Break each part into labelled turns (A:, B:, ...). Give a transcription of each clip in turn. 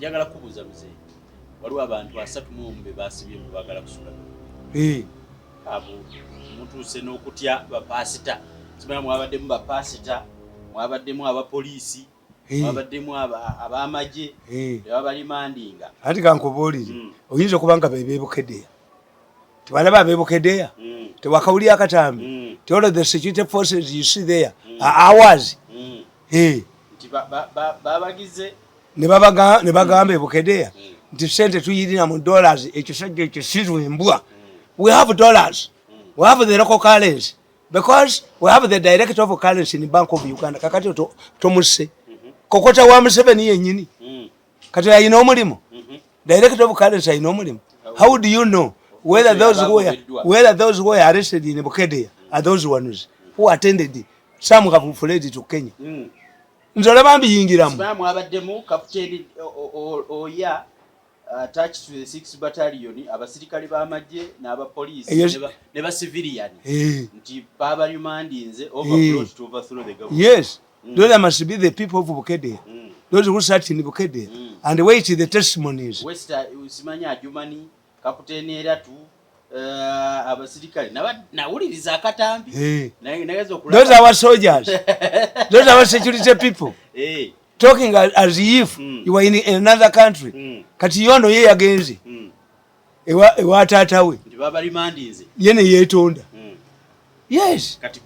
A: njagala kubuuza mzee waliwo abantu 3 be basibye mu bagala kusula abo mutuuse n'okutya bapasita simanya mwabaddemu bapasita mwabaddemu abapoliisi mwabaddemu ab'amagye abalimandinga
B: anti kankubuulire oyinza okuba nga bebeebukeddeya tebalaba abeebukeddeya tewakawuli akatambi all of the security forces you see there are ours
A: nti babagize
B: ne bagamba ebukeddeya nti sente tuyirina mu dollars ekisajja ekyo sirwembwa we have dollars we have the local currency because we have the director of currency in Bank of Uganda kakati tomuse kokota wa Museveni yennyini kati ayina omulimu director of currency ayina omulimu how do you know whether those who were arrested in Bukedea are those ones who attended some have fled to Kenya nzola bambi yingiramu
A: sibamu abaddemu captain oya attached to the 6th battalion abasirikali b'amagye n'abapoliisi ne ba civilian nti baba remandinze overbrought to overthrow the government.
B: Yes, those must be the people of Bukedea, those who sat in Bukedea and wait the testimonies.
A: Westa usimanya ajumani captain eratu abasirikali nawuliriza akatambi nagazo okulaba.
B: Those are our soldiers. Those are our security people. Talking as if you were in another country. Kati yono ye yagenze. Ewa tatawe.
A: Ndi baba remandinze.
B: Yene yetonda. Yes.
A: Kati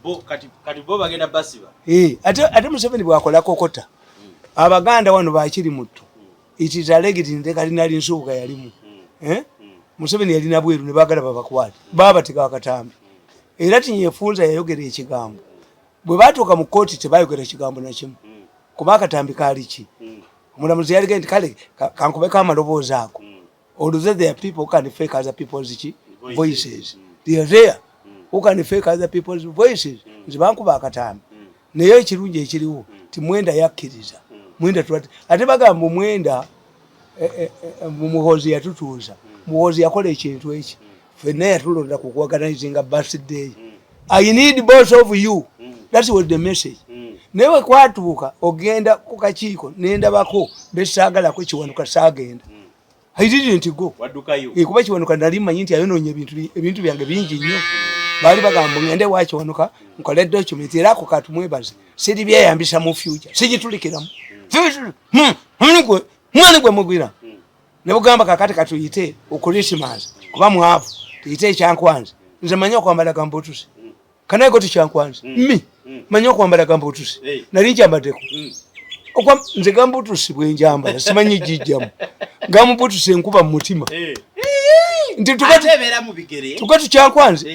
A: bo bagenda basiba.
B: Ate Museveni bwakola kokota. Abaganda wano bakiri mutu. It is alleged in the Cardinal Nsonga yalimu. Museveni yalina bweru ne bagala babakwati. Baba tikakatambi. Era tinyefunza yayogera ekigambo. Bwe batuuka mu kooti tebayogera ekigambo na kimu. Kuba akatambi kali ki. Omulamuzi yalige nti kale kankubeka amaloboozi ako. Although there are people who can fake other people's voices. They are there who can fake other people's voices. Nzibankuba akatambi. Naye ekirungi ekiriwo timwenda yakkiriza. Mwenda tuwate. Ate bagamba mwenda muhozi yatutuuza. Muhozi yakola ekintu eki. Ffenna yatulonda ku organizing a birthday. I need both of you. That was the message. Newe kwatuuka ogenda ku kakiiko nendabako besaagala ko kiwanuka saagenda. I didn't go.
A: Wadukayo.
B: Kuba kiwanuka nali manyi nti ayononye ebintu byange bingi nnyo. Bali bagamba ngende wa kiwanuka nkole document era ko katumwebaze. Sidi byayambisa mu future. Sigitulikiramu. Mwana gwe mugwira. Ne bugamba kakati katuyite Christmas. Kuba mwavu. Tuyite ekyankwanza. Nze manyi okwambala gambotusi. Kana go tikyankwanza. Manyi okwambala gambotusi. Nali njambadeko. Okwa nze gambotusi bwe njambala simanyi jijjamu. Gambotusi enkuba mu mutima. Nti
A: tukatebera mu bigere.
B: Tukatu kyankwanza.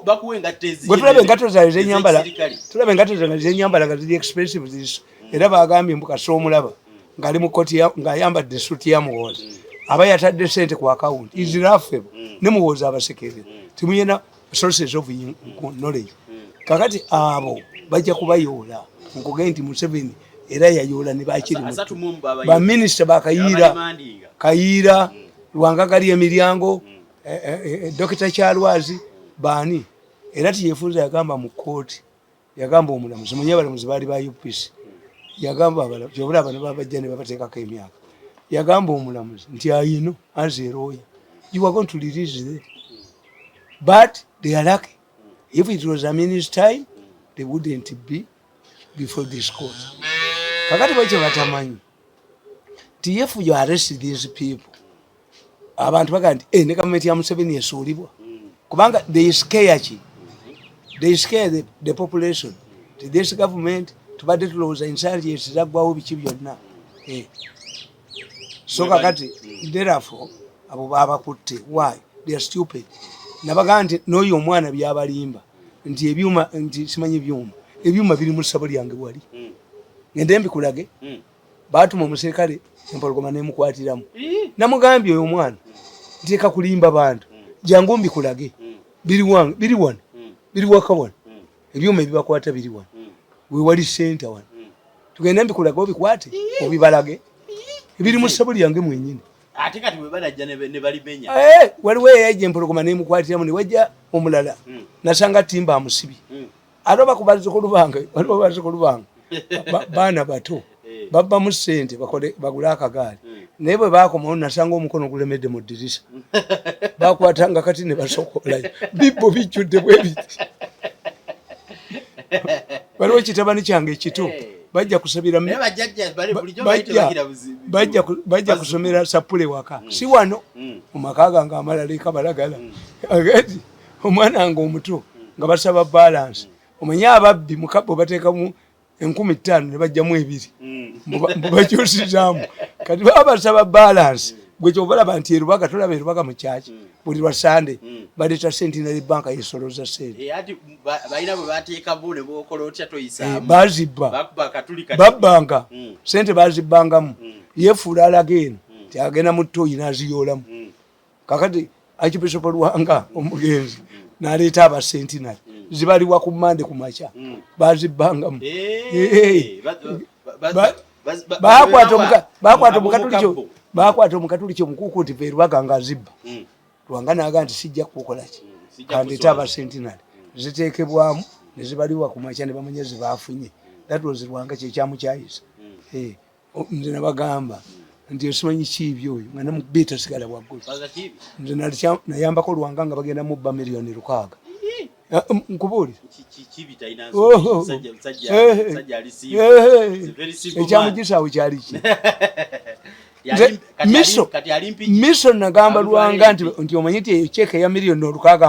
A: Bakuwe ngatezi.
B: Gwe tulabe ngato za nyambala. Tulabe ngato za nyambala gazidi expensive this. Era bagambye mbuka so mulaba. Ngali mu koti ya ngayambadde suit ya muwoza. Aba yatadde sente ku account. Is Zaffe ne muwoza abasekere. Timuyena sources of knowledge. Kakati abo bajja kubayoola. Nkugenda nti Museveni era yayola ne bakiri mu. Ba minister bakayira Lwanga gali emiryango Dr. Charles bani era tiyefunza yagamba mu court yagamba omulamuzi munyabale muzibali ba UPC yagamba abala jobula abana babajja ne babateeka ka emyaka yagamba omulamuzi nti ayino azeroya you are going to release them but they are lucky if it was a minute's time they wouldn't be before this court kakati bache batamanyi if you arrest these people abantu bagandi ne government ya Museveni esuulibwa kubanga they scare the population this government tubadde tulowooza insurgency zaggwawo biki byonna so kakati therefore abo babakutte why they are stupid nabaga nti n'oyo omwana byabalimba nti ebyuma nti simanyi ebyuma biri mu ssabo lyange wali ngende mbikulage baatuma omuserikale empologoma nemukwatiramu namugambye oyo omwana nteeka kulimba bantu jangu mbikulage biri waka wano ebyuma ebibakwata biri wano wewali center wano tugenda mbikulage obikwate obibalage ebiri mu ssabo lyange mwenyini
A: ate kati bwe banajja ne balimenya
B: waliwo eyaje empologoma nemukwatiramu ne wajja omulala nasanga timba amusibi ate bakubaze ku lubanga waliwo baze ku lubanga baana bato babba mu ssente bagule akagaali naye bwe baakomawo nasanga omukono gulemedde mu ddirisa bakwatanga kati ne basokolayo bibbo bijjudde bwe biti waliwo kitabani kyange ekito bajja kusabira bajja kusomera sapule waka si wano mu maka gange amalala ekabalagala agati omwana wange omuto nga basaba balance omanye ababbi mukabbo bateekamu 15,000 ne bajjamu 2 bakyusizaamu kati babasaba balance gwe kyobalaba nti erubaga tolaba erubaga mu kyaki buli lwa sande baleeta centenary bank yesoloza sente bazibba babbanga sente bazibbangamu yefuula alageno tiagenda mu toyi naziyoolamu kakati archbishop Lwanga omugenzi naleeta abasentinary zibaliwa ku mande ku makya bazibbangamu bakwata omukatulikyo omukuukuuti Verwaga nga azibba Lwanga naga nti sijja kukolaki kandeeta abasentinary ziteekebwamu ne zibaliwa ku makya ne bamanya zibaafunye that was Lwanga kyekyamukyayisa nze nabagamba nti osimanyi kiibyo oyo nga namubeeta sigala waggulu nze nayambako Lwanga nga bagenda mu $6 million nkubuulira ekyamugisaawo kyali ki M.i.S.O nagamba Lwanga nti omanyi nti eyo kyeka ya $1 million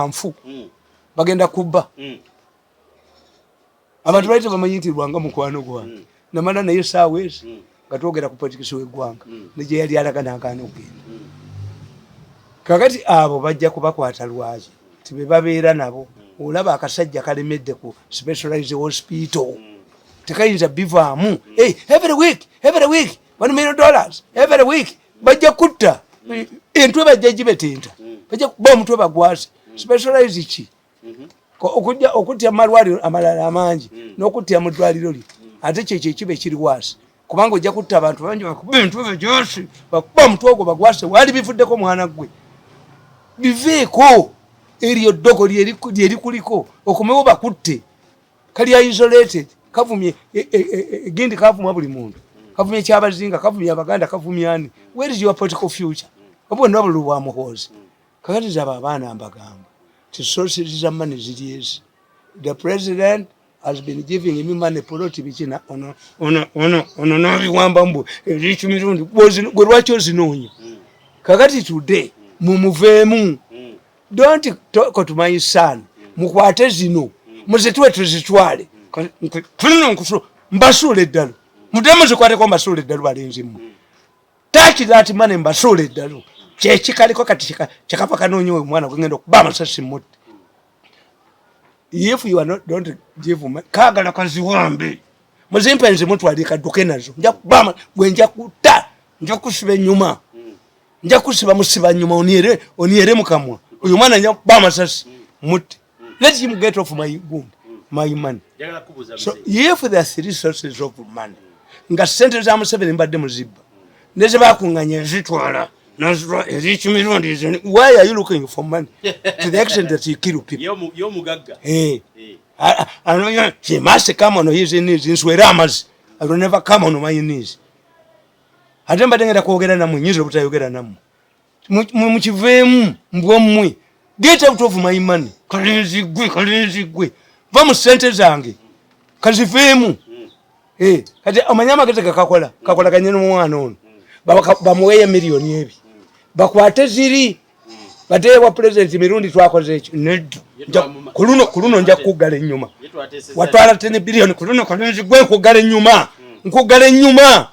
B: nfu bagenda kubba abantu baite bamanyi nti Lwanga mukwano gwange namala naye saawa ezi nga twogera ku politikisi w'eggwanga negye yali alaga nagaana okugenda kakati abo bajja kubakwata lwaki tibe babeera nabo olaba akasajja kalemedde ku specialized hospital tekayinza bivaamu every week $1 million every week bajja kutta entwe bajja gibetenta bajja kuba omutwe bagwase specialized ki okutya amalwaliro amalala amangi n'okutya mu ddwaliro li ate kyekyo ekiba ekiri waasi kubanga ojja kutta abantu bangi bakuba entwe gyose bakuba omutwe ogwo bagwase wali bivuddeko mwana gwe biveeko eryo ddogo lyeri kuliko okomewo bakutte kali isolated kavumye gindi kavumwa buli muntu kavumye ekyabazinga kavumye abaganda kavumyani where is your political future obwo nabulu bwa muhozi kakati zaba abaana mbagamba ti sources za money ziri ezi the president has been giving him money poloti bikina ono nabiwamba mbu erichu mirundi gwe lwaki ozinoonya kakati today mumuveemu don't talk to my son mukwate zino muzituwe tuzitwale tulina nkuso mbasuule eddalo mudemu zikwateko mbasuule eddalo balenzimu touch that money mbasuule eddalo kyekikaliko kati kyakava kanoonyewe omwana gwengenda okuba amasasi mutte if you are not don't give money kaagala kaziwambe muzimpe nze mutwali kadduke nazo nja kubama gwe nja kuta nja kusiba ennyuma nja kusiba musiba nnyuma oniere mukamwa uyu mwana nja kuba amasasi mutte let him get off my womb my money so if there are 3 sources of money nga sente za Museveni mbadde muzibba ndeze bakunganya ezitwala nazwa ezichi mirundi zeni why are you looking for money to the extent that you kill people
A: yo mugagga
B: I know she must come on his knees in Sweramas I will never come on my knees atemba tengera kwogera namwe nyizo butayogera namwe mukiveemu mbwomwe get out of my money kalenzi gwe vamu sente zange kaziveemu kati amanyama gete kakola kanyeno mwana ono bamuweye milioni ebi bakwate ziri batewa president mirundi twakoze ekyo neddu kuluno nja kugala ennyuma watwala 10 billion kuluno kalenzi gwe nkugala ennyuma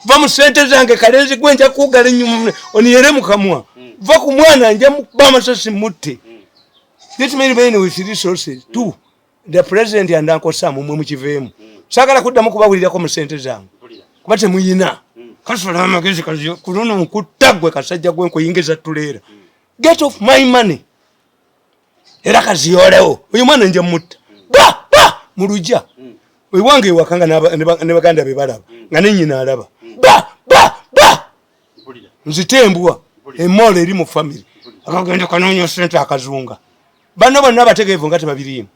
B: va mu sente zange kalenzi gwe nja kugala ennyuma oniyere mukamwa va ku mwana nja mukuba amasasi mutte let me remain with resources too the president and Uncle Sam mwe mukiveemu sagala kuddamu kubawulirako mu sente zange kuba temuyina kasola amagezi kazi kunono nkutagwe kasajja gwe nkuyingiza tuleera get off my money era kaziyolewo uyu mwana nja mutta ba muluja uyu wange wakanga ne baganda bebalaba nga nenyina alaba ba nzitembwa emmola eri mu family akagenda kanoonya sente akazunga bano bonna abategeevu nga tebabiriimu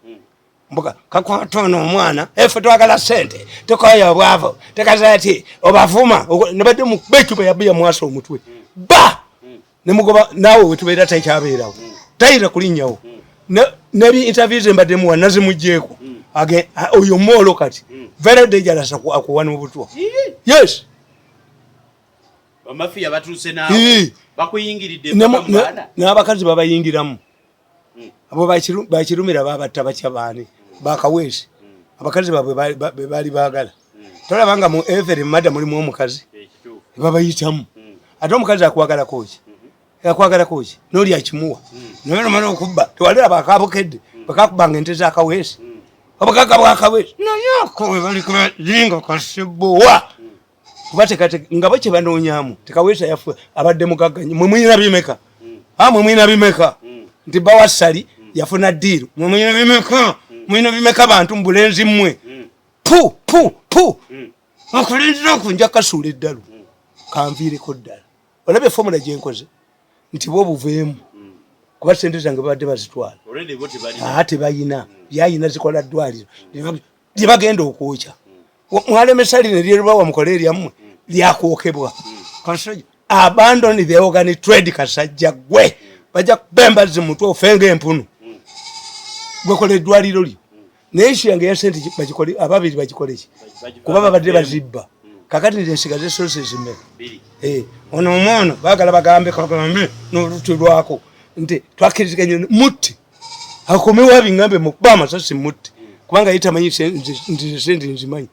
B: mbuga kakwatona omwana efe twagala sente tukoya obwavu tekazati obavuma nebadde mubechupa yabiya mwaso omutwe ba nemugoba nawe wetubeera takyabeerawo tayira kulinnyawo nebi interviews embadde muwa nazimugjeeko age oyo molo kati very dangerous akuwana obutwa yes
A: Mafia batuse nawe bakuyingiridde
B: n'abakazi babayingiramu abo bakirumira babatta bakyabane bakawezi abakazi babwe bali bagala tolabanga mu every madam mulimu omukazi babayitamu ate omukazi akwagala koji noli akimuwa nolo mara okubba tewalira bakabukedde bakakubanga ente zakawezi abakaga bwakawezi nayako bali kuzinga kasibowa kubatekate nga bache banonyamu tekaweza yafu abadde mugaganye mwe mwina bimeka mwe mwina bimeka nti bawasali yafuna deal mwe mwina bimeka bantu mbulenzi mmwe pu akulinzira kunja kasula eddalu kanviire ko ddala olabe formula gyenkoze nti bo buveemu kuba sente zange babadde bazitwala ate bayina yayina zikola ddwaliro lyebagenda okwokya mwalemesa lino lyerwawa mukole eryammwe lyakwokebwa kasajja abandon the organ trade kasajja gwe bajja kubemba zimutwe ofenga empunu gwekola eddwaliro lyo naye yange ya sente bagikole ababiri bagikoleki kuba babadde bazibba kakati nsigaze sources mmeka ono omwana bagala bagambe kagambe n'olutu lwako nti twakiriziganya mutti akomewo abingambe mukuba amasasi mutti kubanga yitamanyi nti sente nzimanyi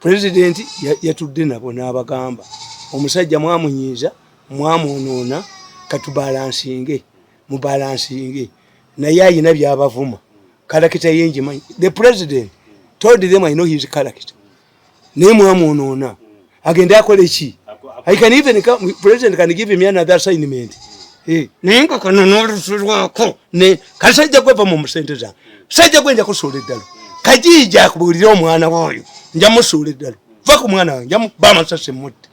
B: president yatudde nabo n'abagamba omusajja mwamunyiiza mwamunoona katubalansinge mubalansinge naye ayina byabavuma kalakita yenjimanyi the president told them I know his character naye mwamunoona agende akole ki I can even come, president can give him another assignment nenga kana n'olusulwako ne kasajja gweva mu musente zange sajja gwenja kusuula eddalo kajija akubuulira omwana woyo nja musuula eddalo va ku mwana wange nja mukuba amasasi mutti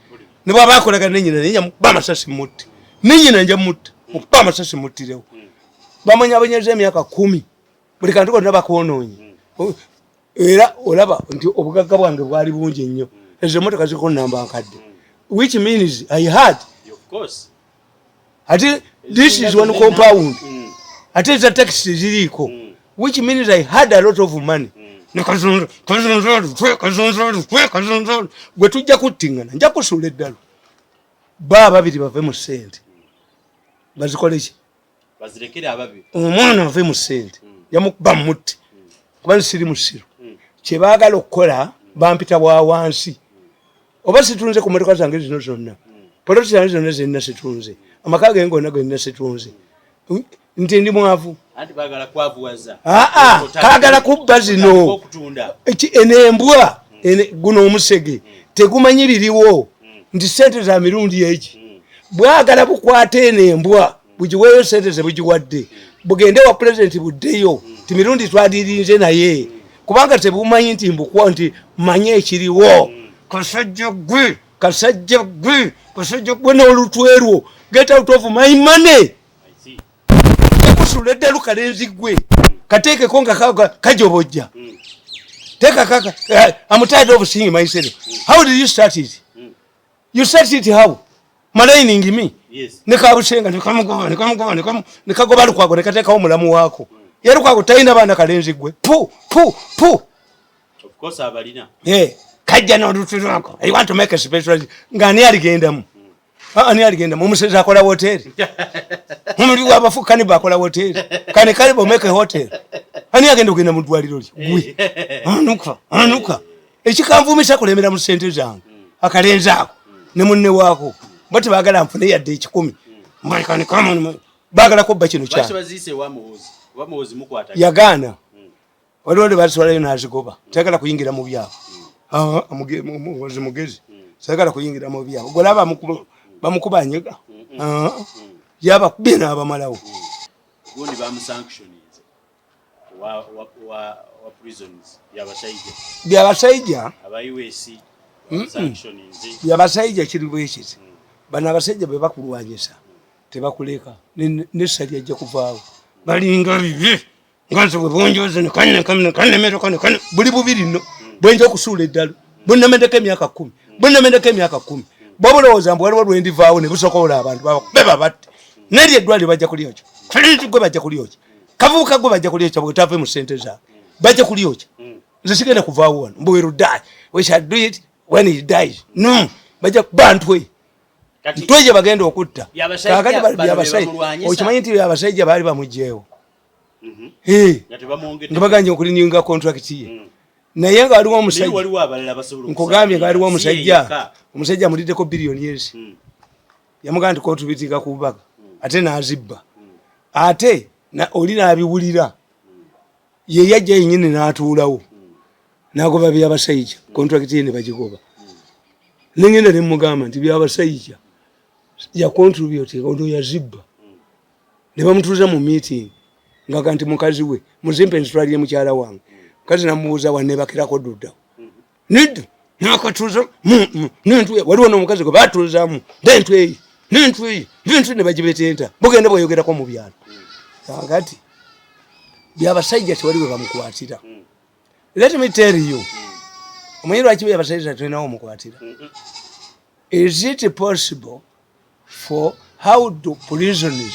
B: ne bwaba akolagana nenyina naye nja mukuba amasasi mutti nenyina nja mutta mukuba amasasi muttirewo bamanyabonyeza emyaka 10 buli kantu konna bakwonoonye era olaba nti obugagga bwange bwali bungi nnyo ezo emmotoka ziriko namba nkadde which means I had
A: of course
B: ati this is one compound ati za taxi ziriko which means I had a lot of money nakazonzo gwe tujja kuttingana nja kusuula eddalo babiri bave mu sente bazikoleki
A: bazirekere ababiri
B: omwana ave mu sente yamukuba mutti kuba siri musiru kyebaagala okukola bampita bwa wansi oba situnze ku motoka zange zino zonna poloti zange zonna zenna situnze amaka ge ngonna gonna situnze nti ndi mwavu
A: anti bagala kwavuwaza
B: kaagala kubba zino enembwa guno omusege tegumanyi biriwo nti sente za mirundi egi bwagala bukwata enembwa bugiweeyo sente ze bugiwadde bugende wa president buddeyo ti mirundi twadirinze naye kubanga tebumanyi nti mbukwa nti manye ekiriwo kasajja gwe n'olutwerwo get out of my money kusula eddalo kalenzi gwe kateekeko nga kajobojja teka kaka I'm tired of seeing myself. How did you start it? You started it how? Maligning me.
A: Yes.
B: Nekabusenga nekagoba lukwago nekateekawo omulamu waako ye lukwago talina baana kalenzi gwe pu
A: of course abalina
B: kajja n'olutu lwako I want to make a special ng'ani aligendamu ani aligendamu omusezi akola hoteri omuli w'abafu kani bakola hoteri kani kali bomeke hoteri ani agenda okugenda mu ddwaliro lye gwe anuka ekikanvumisa kulemera mu ssente zange akalenzi ako ne munne waako bati baagala nfune yadde 10 mbalikani kama baagala kubba kino kyana
A: basibazise wamuwozi mukwata
B: yagaana waliwo baswalayo n'azigoba tagala kuyingira mu byabo muwozi mugezi sagala kuyingira mu byabo golaba bamukubanyega yaba kubina abamalawo
A: gundi bamu sanctions wa prisons Byabashaija aba M.i.S.O sanctions
B: Byabashaija kiri bwekiti bana abasajja be bakulwanyisa tebakuleka nessa lyajja kuvaawo balinga bibi nganze bwonjoze ne mero kane buli bubiri no bwenja okusula eddalo bunnamendeko emyaka 10 bwabulowooza mbu waliwo lwendivaawo ne busokola abantu beba batte neri eddwaliro bajja kulyokya French gwe bajja kulyokya kavubuka gwe bajja kulyokya bwetave mu ssente zaabwe bajja kulyokya nze sigenda kuvaawo wano mbu will die we shall do it when he dies no bajja bantwe ntweje bagenda okutta kakati Byabashaija okimanyi nti Byabashaija baali bamugjeewo nga baganje okulinyinga contract ye naye nga waliwo omusajja nkugambye nga waliwo omusajja amuliddeko biliyoni ezi yamugamba nti kootu bitiika ku bubaga ate n'azibba ate oli n'abiwulira ye yajja yennyini n'atuulawo n'agoba Byabashaija contract ye ne bagigoba nengenda ne mugamba nti Byabashaija ya contribute ono yazibba ne bamutuuza mu meeting nga nti mukazi we muzimpe nsitwalire mukyala wange kazi namubuuza wanebakirako duddawo nedda nakatuuza nentwe waliwo n'omukazi gwe batuuzaamu nentweyi nentwe ne bagibetenta bugenda bweyogerako mu byalo kakati Byabashaija tewali we bamukwatira let me tell you omanyi lwaki Byabashaija tulinawo omukwatira is it possible for how do prisoners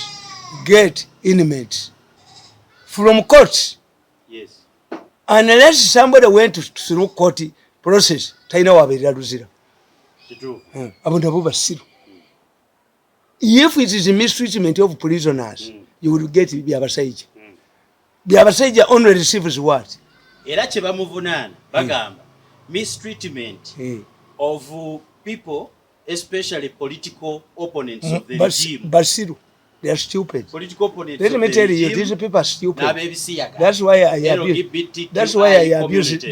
B: get inmates from court?
A: Yes.
B: Unless somebody went through court process, taina wabirira luzira.
A: True.
B: Abantu abo basiru. If it is a mistreatment of prisoners, you will get Byabashaija. Byabashaija only receives what?
A: Era kye bamuvunana bagamba mistreatment of people, especially political opponents of the regime.
B: Basiru. They are stupid.
A: Political opponents.
B: Let me tell you, these people are stupid. That's why I abuse.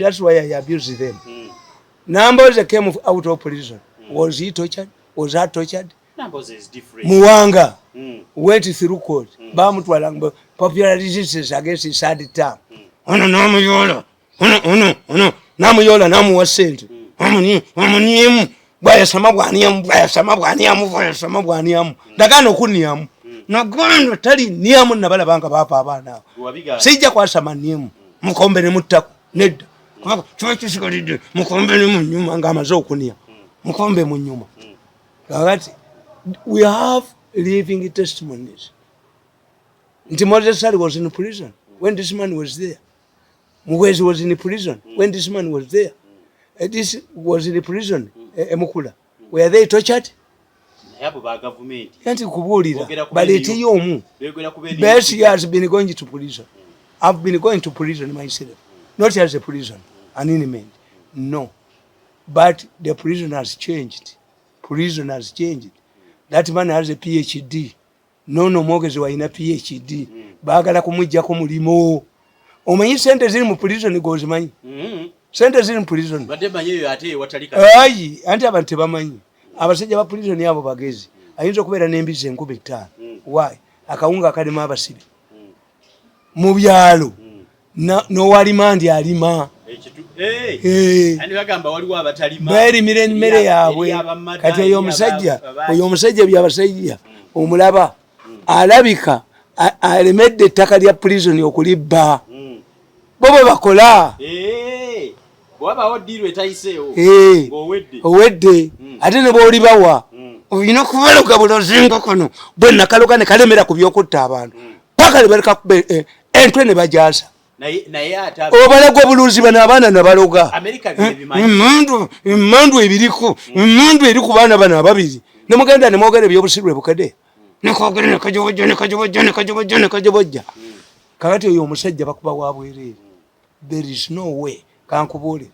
B: That's why I abuse them. Numbers that came out of prison. Was he tortured? Was that tortured?
A: Numbers is different.
B: Muwanga went through court. Bamutwala popular resistance against his sad term. Ono namuyola. Ono namuyola namuwa sente. Amuniemu. Bwaya samabwaniamu. Dagano okuniamu. Nagano tali niamu nabalabanga bapa abaana. Sijja kwasama niamu. Mukombe ne muttako. Nedda. Chwa sigalidde. Mukombe ne munyuma ngamaze okunia. Mukombe munyuma. Kakati we have living testimonies. Nti Moses was in prison when this man was there. Muwezi was in prison when this man was there. This was in prison. Emukula. Were they tortured? Yanti kubuulira baleeteyo omu. Bessie has been going to prison. I've been going to prison myself. Not as a prison, an inmate. No. But the prison has changed. Prison has changed. That man has a PhD. No mwogezi walina PhD. Baagala kumuggyako mulimo. Omanyi sente ziri mu prison gozimanyi? Sente ziri mu prison.
A: Badde manyeyo ate watalika.
B: Ayi, anti abantu tebamanyi. Abasajja ba prison yabo bagezi. Ayinza okubeera n'embizi 5,000. Why? Akawunga akalimu abasibe. Mu byalo. N'owalima ndi alima.
A: Ani bagamba waliwo abatalima.
B: Beerimira emmere yaabwe. Kati oyo omusajja Byabashaija omulaba alabika alemedde ettaka lya prison okulibba. Bo bwe bakola.
A: Bwabawo ddiiro etayiseewo
B: owedde ate ne bw'olibawa olina okubaloga bulozingo kono bwe nakaloga ne kalemera ku by'okutta abantu paka ne baleka entwe ne bajaasa obalaga obuluuzi bano abaana ne baloga emmandu ebiriko emmandu eri ku baana bano ababiri ne mugenda ne mwogera ebyobusirwe bukede nekogera nekajobojja kakati oyo omusajja bakuba wa bwereere. There is no way kankubuulire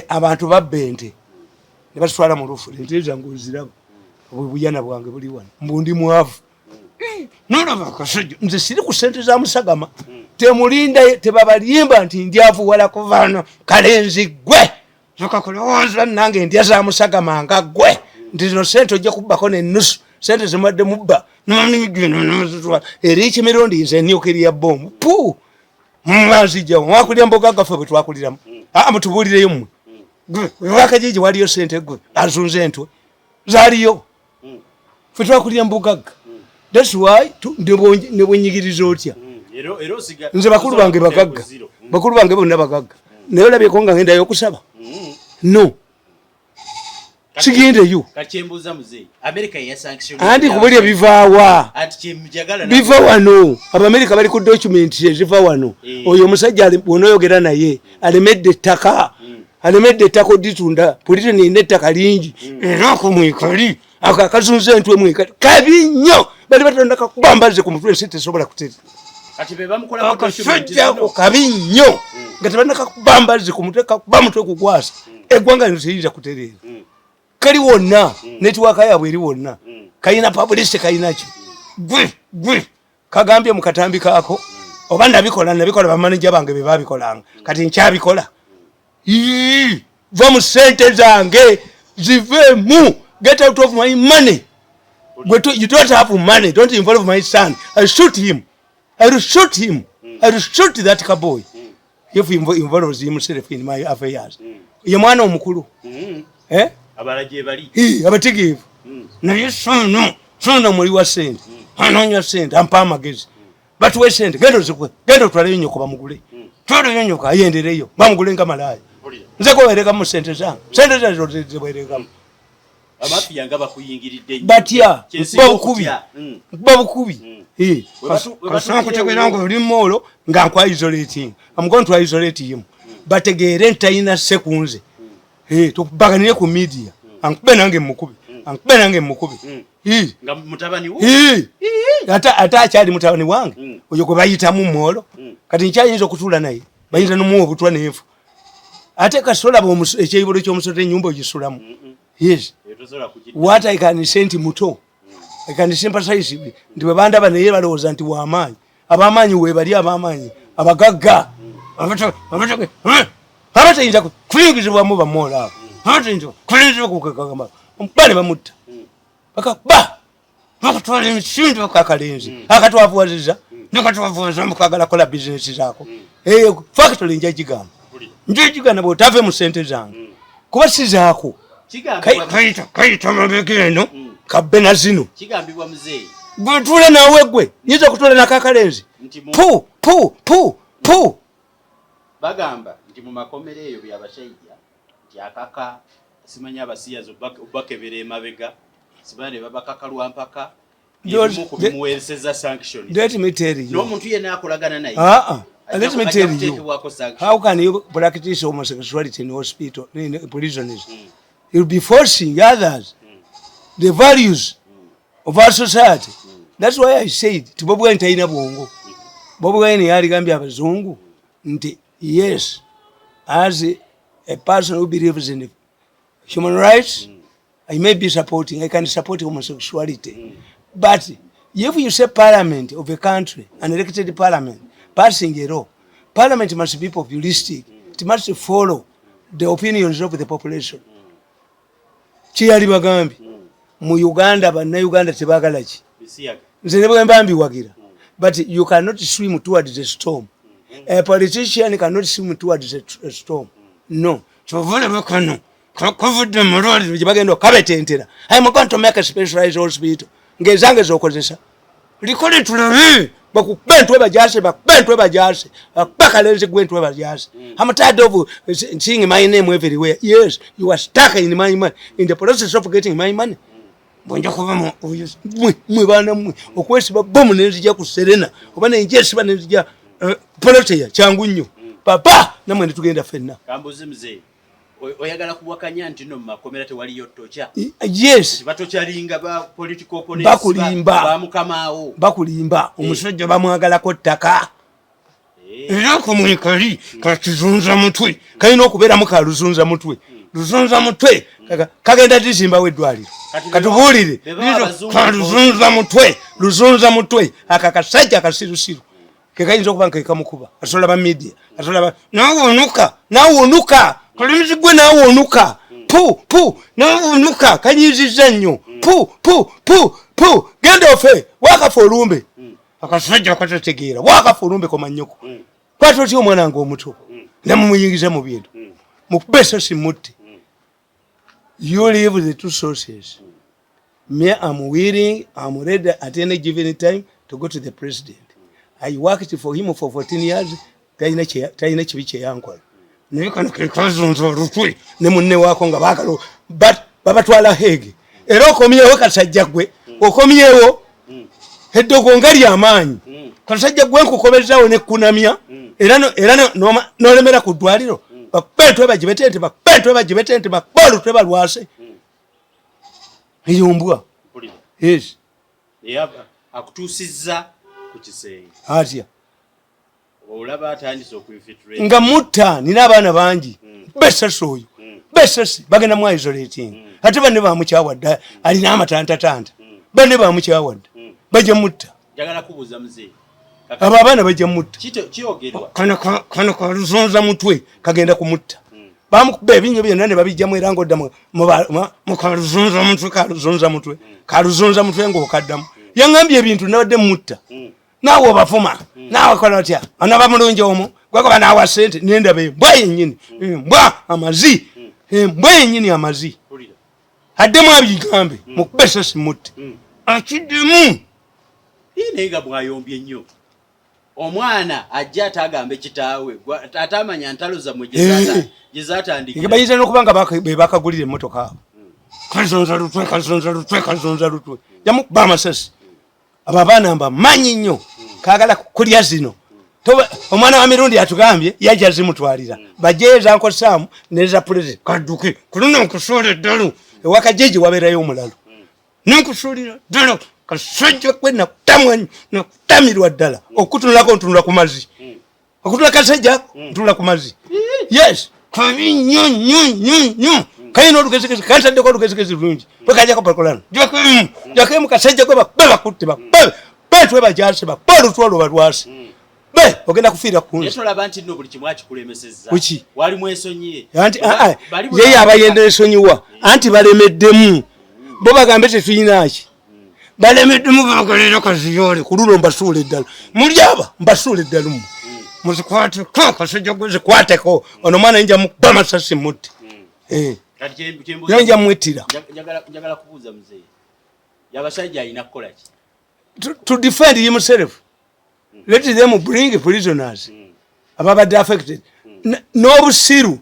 B: abantu babba ente ne basitwala mu lufu ente zange oziraba obuyana bwange buli wano mbundi mwavu nolaba akasajja nze siri ku ssente za Musagama temulinda tebabalimba nti ndyavuwala kuvaano kalenzi gwe zokakulowooza nange ndya za Musagama nga gwe nti zino ssente ojja kubbako n'ennusu ssente zimadde mubba eri ekimirundi nze nnyukirya bbomu pu mwanzijjawo mwakulya mboga gaffe bwe twakuliramu mutubuulireyo mmwe gwe wakajiji waliyo ssente gwe azunze entwe zaaliyo ffe twakulya mbugagga. That's why ne bwenyigiriza otya nze bakulu bange bagagga bakulu bange bonna bagagga naye olabyeko nga ngendayo okusaba no sigendeyo anti kubulya biva wano abamerika bali ku document eziva wano oyo omusajja bwonoyogera naye alemedde ettaka oditunda pulite nina ettaka lingi era akomwekali akakazunza entwe mwekali kabi nnyo bali batondaka kubambaze ku mutwe ensi tesobola kuterera akasajjako kabi nnyo nga tebandaka kubambaze ku mutwe kakuba mutwe kugwasa eggwanga lino teriyinza kutereera kali wonna netiwaaka yaabwe eri wonna kalina publicity kalinaki gwe kagambye mu katambi kaako oba nabikola bamaneja bange be babikolanga kati nkyabikola va mu sente zange zivemu get out of my money you don't have money, don't involve my son. I'll shoot him I'll shoot that cowboy if he involves himself in my affairs ye mwana omukulu
A: abalaje bali
B: abategeevu naye sono muli wa sente anonya sente ampa amagezi batuwe sente gendo twale nnyo kuba mugule twale nnyo kayendereyo bamugule nga malaya nze kowereka mu sente zange zibwerekamu
A: Mafia nga bakuyingiridde
B: batya babukubi kasonko tegerango oli molo nga nkwa isolating I'm going to isolate him bategeere ntayina sekunze tubaganire ku media ankube nange mukubi
A: nga mutabani wo
B: ata akyali mutabani wange oyo gwe bayitamu molo kati nkyayinza okutuula naye bayinza nomuwa obutwa n'enfu ate kasolaba ekyeyibolo ky'omusota ennyumba ogisulamu yes what I can say nti muto I can sympathize ndi bwe bandaba naye balowooza nti w'amaanyi ab'amaanyi weebali ab'amaanyi abagagga abatayinza kuyingizibwamu bamoola abo abatayinza kuyingizibwa kukagamba bane bamutta bakakuba bakatwala emisinde bakakalenzi akatwavuwaziza nakatwavuwaza mukagala kola bizinesi zaako factory njagigamba bw'otave mu sente zange kuba si zaako kayita mabega eno kabbe na zino
A: kigambibwa muzeeyi
B: bwetula naawe gwe nyinza kutula nakakalenzi pu
A: bagamba nti mu makomero eyo Byabashaija nti akaka simanya abasiyazi bakebera emabega sibane babakaka lwampaka muwereseza sanctions
B: let me tell you
A: n'omuntu yenna akolagana naye
B: let me tell you how can you practice homosexuality in hospital in prisons you'll be forcing others the values of our society that's why I said to Bob Wine taina bwongo Bob Wine yali gambya abazungu nti yes as a person who believes in human rights I may be supporting I can support homosexuality but if you say parliament of a country an elected parliament passing a law parliament must be populistic it must follow the opinions of the population kiyali bagambi mu Uganda bannayuganda tebagala ki nze ne bwe mbambiwagira but you cannot swim towards the storm a politician cannot swim towards a storm no chovole bakano kakavudde mulwaliro gye bagenda okabetentera I'm going to make a specialized hospital ngezange zokozesa likole tulabe bakubentwe bajase bakalenze gwentwe bajase I'm tired of seeing my name everywhere yes you are stuck in my money in the process of getting my money bonja kuba mwe bana mwe okwesiba bomu nenzija ku Serena oba nenjesiba nenzija poloteya kyangu nnyo papa namwe tugenda fenna
A: kambuzi mzee oyagala kubwakanya nti no makomera tewaliyo tocha
B: yes
A: batokyalinga ba political opponents ba mukamaawo
B: bakulimba omusajja bamwagalako ttaka era kumwekali kakizunza mutwe kalina okubeera mukaluzunza mutwe luzunza mutwe kagenda tizimba weddwaliro katubuulire luzunza mutwe akakasajja akasirusiru kekayinza okuba nkekamukuba asobola ba media asobola nawe onuka kalimizi gwe nawe onuka nawe onuka kanyiziza nnyo genda ofe wakafa olumbe akasajja akatategeera wakafa olumbe komanyoko kwati otya omwana nga omuto namumuyingiza mu bintu mukuba esasi mutte you leave the two sources me I'm willing I'm ready at any given time to go to the president I worked for him for 14 years. Talina kibi kye yankola. Naye kano ke kazunza olutwe ne munne wako nga bakalo but babatwala Hege. Era okomyewo Kasajja gwe okomyewo eddogo ngali amaanyi. Kasajja gwe nkukobezaawo ne kunamya era nolemera ku ddwaliro bakpetwe bagibetente bakbolu twe balwase. Eyombwa. Yes.
A: Yaba akutusizza ku kisenge.
B: Atya.
A: Olaba atandise okufitire.
B: Nga mutta nina abaana bangi. Besese oyo. Besese bagenda mu isolating. Ate banne bamukyawadde alina amatanta. Banne bamukyawadde. Bajja mutta.
A: Njagala kubuuza muzee.
B: Abo abaana bajja mutta.
A: Kiyogerwa.
B: Kano kaluzonza mutwe kagenda kumutta. Bamukuba ebinyo byonna ne babijjamu era ng'odda mu kaluzonza mutwe ng'okaddamu. Yaŋŋambye ebintu nabadde mutta. Naawe obafuma. Naawe kola otya. Anaba mulungi omwo. Gwekoba naawa ssente nendaba embwa yennyini. Embwa amazi. Embwa yennyini amazi. Addemu abigambe mukube esasi mutte. Akiddemu.
A: Naye nga bwayombye nnyo. Omwana ajja atagambe kitaawe atamanya ntalo zammwe gye zaatandikira.
B: Bayinza n'okuba nga be bakagulira emmotoka abo. Kalizonza lutwe. Yamukuba amasasi. Abo abaana mbamanyi nnyo kaagala kulya zino. Omwana wa mirundi atugambye yajja zimutwalira. Bajeeza nkosaamu neza pulezidenti kadduke kulina nkusuula eddalu ewaka jeje wabeerayo omulalo. Ninkusuulira ddala Kasajja gwe nakutamirwa ddala okutunulako ntunula ku mazzi. Okutula Kasajja ntunula ku mazzi. Yes. Kabi nnyo. Kayina olugezigezi kansaddeko olugezigezi lungi. Bwe kajja kapakolano. Jake mu Kasajja gwe bakutte betwe bajase olutwalo balwasi. Ogenda kufiira ku nsi.
A: Yetolaba nti nno buli kimu akikulemesezza. Wali mwesonyiye.
B: Anti yeye abayenda ensonyiwa. Anti balemeddemu. Bo bagambe tetuyinaki. Balemeddemu bagalera kaziyole kululo mbasuula eddala. Muli aba mbasuula eddala mu. Muzikwate ko Kasajja gwe zikwateko. Ono mwana nja mukuba amasasi mutti. Nja mwetira.
A: Njagala kubuuza muzee. Byabashaija alina kukola ki?
B: To defend himself. Let them bring prisoners. Ababadde affected. N'obusiru.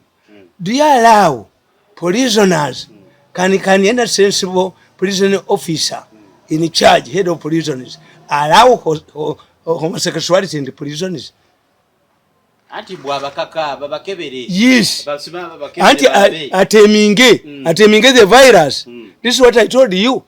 B: Do you allow prisoners can any sensible prison officer in charge, head of prisons, allow homosexuality in the prisons?
A: Anti bwabakaka babakebere.
B: Yes. Anti ateminge the virus. This is what I told you.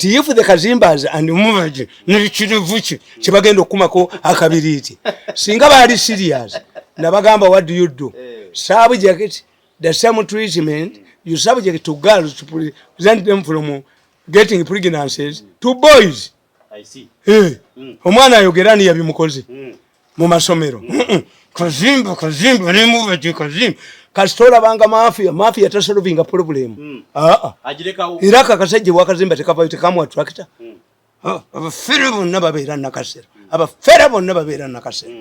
B: If the Kazimbas and Muvaji Nirichivuchi Chibagendo Kumako Akabiriti. Singa bali serious. Nabagamba, what do you do? Subject the same treatment you subject to girls to prevent them from getting pregnancies to boys.
A: I see.
B: Omwana yogerani yabimukozi mu masomero. Kazimba ne Muvaji Kazimba. Kasitola banga mafia tasolovinga problem.
A: Ajirekawo.
B: Iraka Kasajja wakazimba tekavaite kamwa tractor. Abafere bonna babeera nakasera. Abafere bonna babeera nakasera.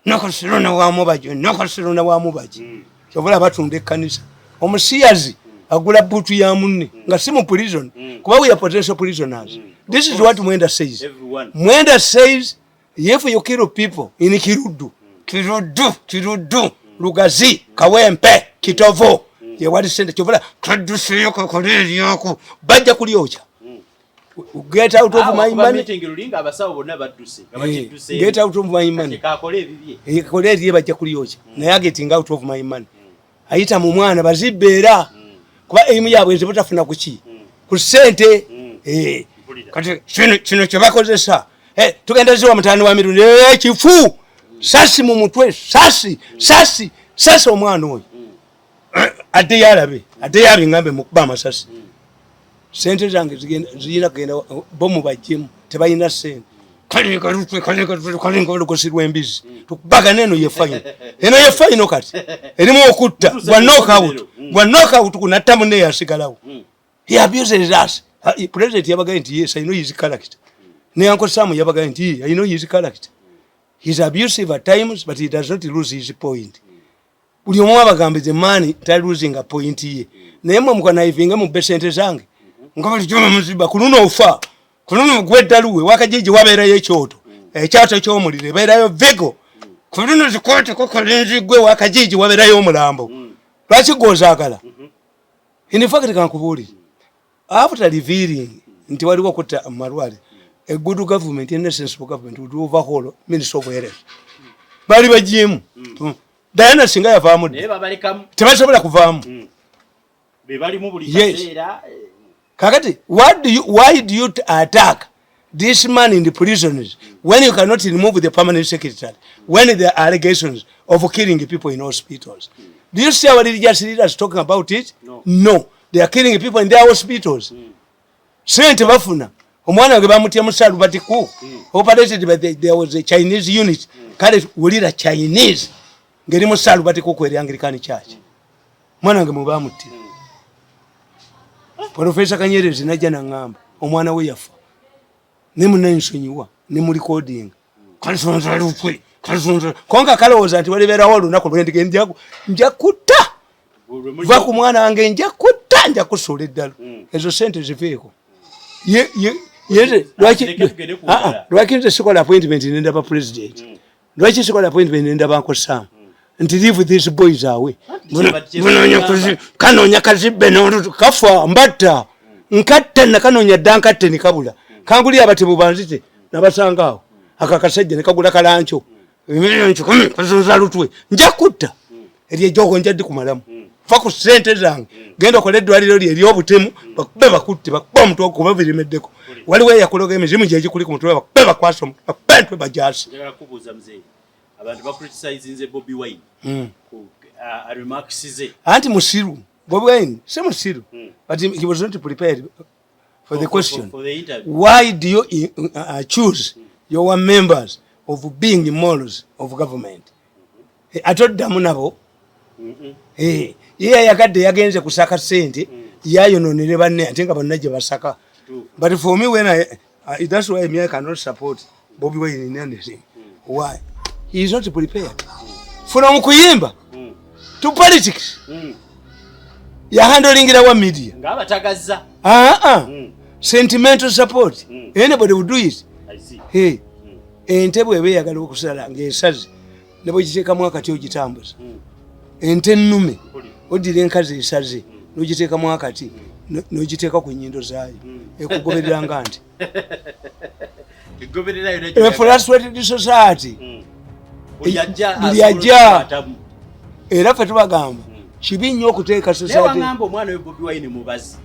B: Nakasera na wamubaji. Kyobula batunda ekkanisa. Omusiyazi agula butu ya munne nga si mu prison. Kuba we are potential prisoners. This is what Mwenda says. Mwenda says if you kill people in Kirudu. Lugazi, Kawempe, Kitovo, yewali sente kyobula kaduseyo kakoleri yako bajja kulyocha. Get out of my money. Get out of my money. Kakoleri ye bajja kulyocha. Naye getting out of my money. Ayita mu mwana bazibbeera kuba emu yabwe ezibutafuna kuki ku sente. Kati kino kye bakozesa. Tugenda ziwa mutani wa mirundi kifu. Sasi mu mutwe sasi omwana oyo ate yalabe ngambe mukuba amasasi. Sente zange ziyina kugenda bomu bajjemu tebalina sente. Kale ngolugosirwa embizi tukubagana eno yefayino kati erimu okutta gwa knockout kunatta munne yasigalawo. He abuses us. President yabagaye nti yes I know his character. Ne Uncle Sam yabagaye nti I know his character. He's abusive at times, but he does not lose his point. Buli omu abagambe the man tali losing a point ye. Naye mwe mukanayivinga mu besente zange. Nga bali joma muziba kununo ufa. Kununo gweddaluwe wakajeje wabeerayo ekyoto. ekyato ky'omuliro ebeerayo vigo ku luno zikote kokolenzi gwe wakajiji wabeerayo omulambo lwaki gwozaagala in fact kankubuulire after revealing nti waliwo kutta amalwale a good government and a sensible government would overhaul Minister of Health bali bajimu Diana singa yavaamu tebasobola kuvaamu yes kakati why do you attack this man in the prisons when you cannot remove the permanent secretary when there are allegations of killing people in hospitals? Do you see our religious leaders talking about it? No. They are killing people in their hospitals. Sente bafuna omwana wange bamutya musalu bati Kkwo operated but there was a Chinese unit kale ulira Chinese ngeri musalu bati Kkwo kweri Anglican Church mwana wange mubamutya Professor Kanyerezi najja nangamba omwana we yafa ne munansonyiwa ne mu recording kalsonza lukwe kalsonza konga kaloza nti waliberawo olunaku lwendige njakutta va ku mwana wange njakutta njakusula eddalo ezo sente ziveeko lwaki nze sikola appointment nendaba president lwaki sikola appointment nendaba Nkosaamu nti leave these boys away kanoonya kazibbe n'olutu kafa mbatta nkatte nakanoonya dda nkatte nikabula kangulira abatemu banzite nabasanga awo akakasajja nekagula kalancho emiliyoni 10 kazonza lutwe njakutta eryejjogo njaddi kumalamu fa ku sente zange genda okola eddwaliro lye ery'obutemu bakube bakutte bakuba omutwe okuba birimeddeko waliwo eyakuloga emizimu gyegikuli ku mutwe bakube bakwasa omutwe bakubentwe bajasi
A: abantu bakriticize Bobi Wine remarksize
B: anti musiru Bobi Wine si musiru but he was not prepared for the question
A: for the interview.
B: Why do you choose your members of being morals of government? Atoddamu nabo ye yagadde yagenze kusaka sente yayononere banne ate nga bonna gye basaka but for me when that's why me I cannot support Bobi Wine in anything. Why? He is not prepared from kuyimba to politics ya handling our media
A: ngabatagaza
B: sentimental support anybody would do it. I see. Hey ente bwebe yagala okusala ng'esazi ne bwegiteekamu akati ogitambuza ente nnume odira enkazi esaze n'ogiteekamu akati n'ogiteeka ku nnyindo zaayo ekugobereranga nti a frustrated society lyajja era ffe tubagamba kibi nnyo okuteeka society
A: omwana we Bobi Wine mubazi